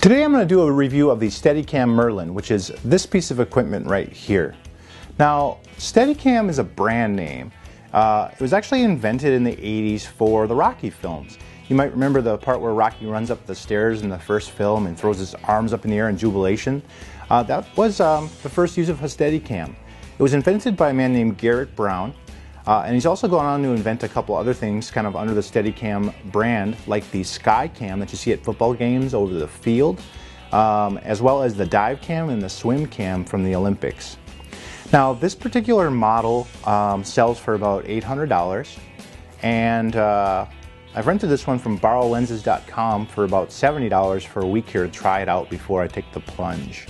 Today I'm going to do a review of the Steadicam Merlin, which is this piece of equipment right here. Now, Steadicam is a brand name. It was actually invented in the 80s for the Rocky films. You might remember the part where Rocky runs up the stairs in the first film and throws his arms up in the air in jubilation. That was the first use of a Steadicam. It was invented by a man named Garrett Brown. And he's also gone on to invent a couple other things kind of under the Steadicam brand, like the Sky Cam that you see at football games over the field, as well as the Dive Cam and the Swim Cam from the Olympics. Now, this particular model sells for about $800, and I've rented this one from borrowlenses.com for about $70 for a week here to try it out before I take the plunge.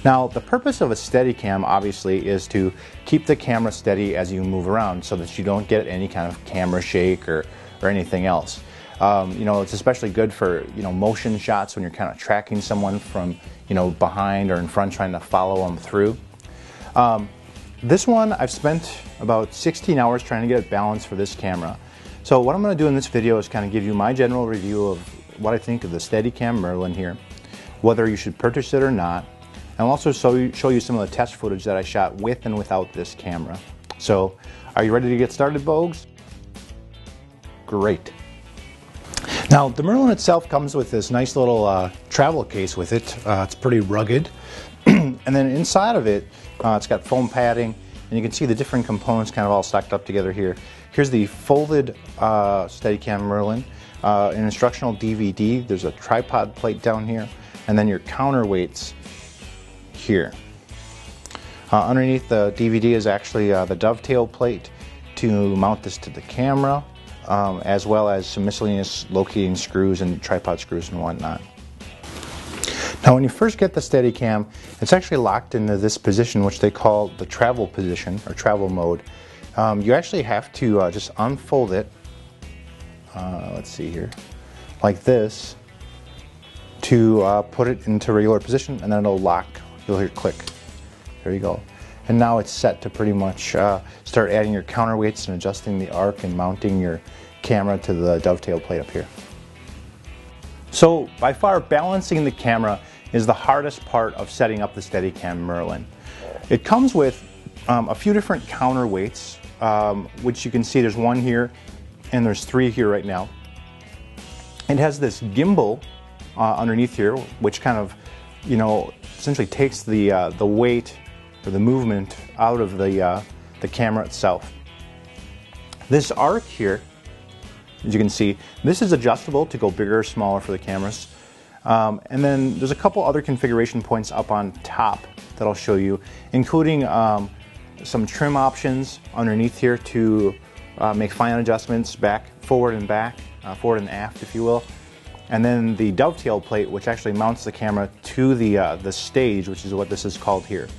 Now, the purpose of a Steadicam obviously is to keep the camera steady as you move around so that you don't get any kind of camera shake or anything else. It's especially good for, motion shots when you're kind of tracking someone from, behind or in front trying to follow them through. This one, I've spent about 16 hours trying to get it balanced for this camera. So what I'm going to do in this video is kind of give you my general review of what I think of the Steadicam Merlin here, whether you should purchase it or not. And I'll also show you some of the test footage that I shot with and without this camera. So, are you ready to get started, Bogues? Great. Now, the Merlin itself comes with this nice little travel case with it. It's pretty rugged. And then inside of it, it's got foam padding, and you can see the different components kind of all stacked up together here. Here's the folded Steadicam Merlin, an instructional DVD. There's a tripod plate down here, and then your counterweights here. Underneath the DVD is actually the dovetail plate to mount this to the camera, as well as some miscellaneous locating screws and tripod screws and whatnot. Now, when you first get the Steadicam, it's actually locked into this position, which they call the travel position or travel mode. You actually have to just unfold it, let's see here, like this, to put it into regular position, and then it'll lock. You'll hear click. There you go. And now it's set to pretty much start adding your counterweights and adjusting the arc and mounting your camera to the dovetail plate up here. So by far, balancing the camera is the hardest part of setting up the Steadicam Merlin. It comes with a few different counterweights, which you can see there's one here and there's three here right now. It has this gimbal underneath here, which kind of essentially takes the weight or the movement out of the camera itself. This arc here, as you can see, this is adjustable to go bigger or smaller for the cameras. And then there's a couple other configuration points up on top that I'll show you, including some trim options underneath here to make fine adjustments forward and aft, if you will. And then the dovetail plate, which actually mounts the camera to the stage, which is what this is called here.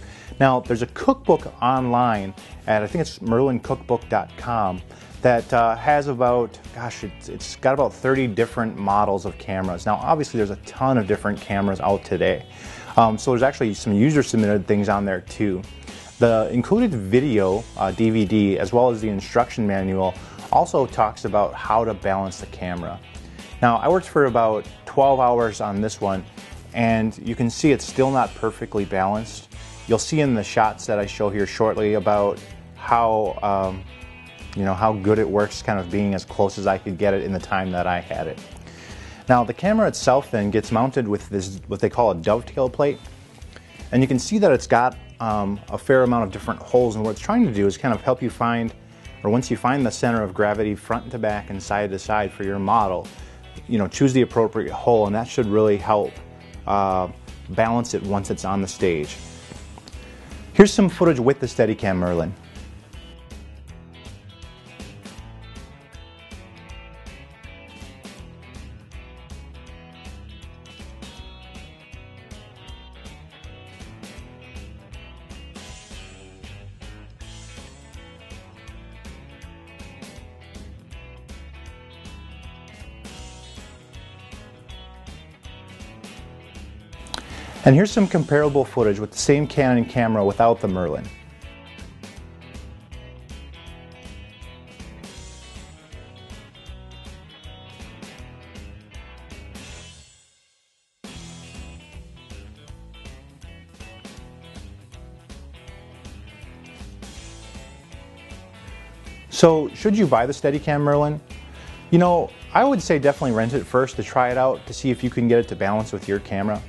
Now, there's a cookbook online at, I think it's merlincookbook.com, that has about, it's got about 30 different models of cameras. Now, obviously, there's a ton of different cameras out today. So there's actually some user-submitted things on there, too. The included video DVD, as well as the instruction manual, also talks about how to balance the camera. Now, I worked for about 12 hours on this one, and you can see it's still not perfectly balanced. You'll see in the shots that I show here shortly about how, how good it works, kind of being as close as I could get it in the time that I had it. Now, the camera itself then gets mounted with this, what they call a dovetail plate, and you can see that it's got a fair amount of different holes, and what it's trying to do is kind of help you find, or once you find the center of gravity front to back and side to side for your model, choose the appropriate hole, and that should really help balance it once it's on the stage. Here's some footage with the Steadicam Merlin. And here's some comparable footage with the same Canon camera without the Merlin. So should you buy the Steadicam Merlin? You know, I would say definitely rent it first to try it out to see if you can get it to balance with your camera.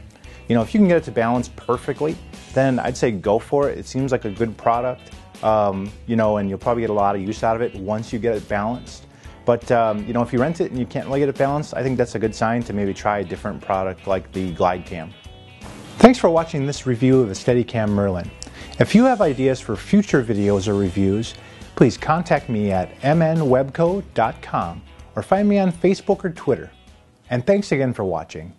You know, if you can get it to balance perfectly, then I'd say go for it. It seems like a good product, you know, and you'll probably get a lot of use out of it once you get it balanced. But, you know, if you rent it and you can't really get it balanced, I think that's a good sign to maybe try a different product like the GlideCam. Thanks for watching this review of the Steadicam Merlin. If you have ideas for future videos or reviews, please contact me at mnwebco.com or find me on Facebook or Twitter. And thanks again for watching.